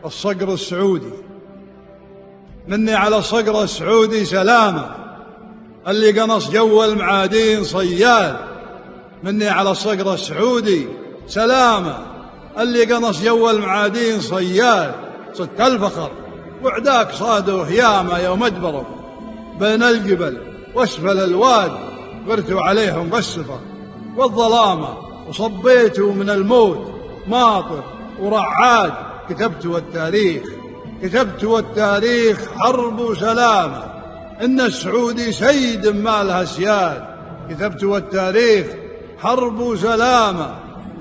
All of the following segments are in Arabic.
الصقر السعودي. مني على الصقر السعودي سلامة، اللي قنص جو المعادين صياد. مني على الصقر السعودي سلامة، اللي قنص جو المعادين صياد. صدت الفخر وعداك صادوا هيامة يوم ادبروا بين الجبل واسفل الواد، غرتوا عليهم بالسفر والظلامة وصبيتوا من الموت ماطر ورعاد. كتبتوا التاريخ، كتبتوا التاريخ حرب وسلامة، إن السعودي سيد ما لها سياد. كتبتوا التاريخ حرب وسلامة،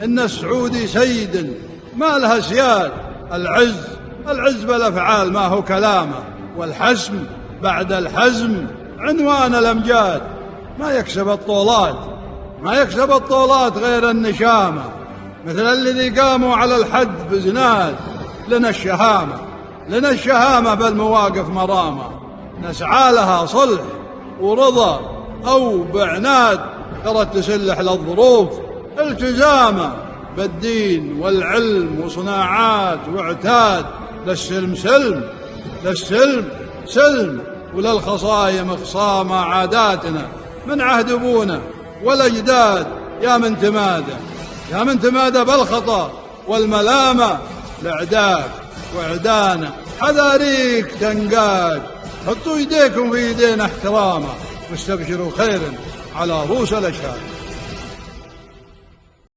إن السعودي سيد ما لها سياد. العز بالأفعال ما هو كلامه، والحسم بعد الحزم عنوان الأمجاد. ما يكسب الطولات غير النشامة، مثل الذي قاموا على الحد بزناد. لنا الشهامة بالمواقف مرامة، نسعى لها صلح ورضا أو بعناد. ترى تسلح للظروف التزامة بالدين والعلم وصناعات واعتاد. للسلم سلم، وللخصايم خصامة. عاداتنا من عهد أبونا والأجداد، يا من تمادى بالخطأ والملامة. لعداك وعدانا حذاريك تنقاد، حطوا يديكم في يدينا احترامه، واستبشروا خيرا على رؤوس الأشهاد.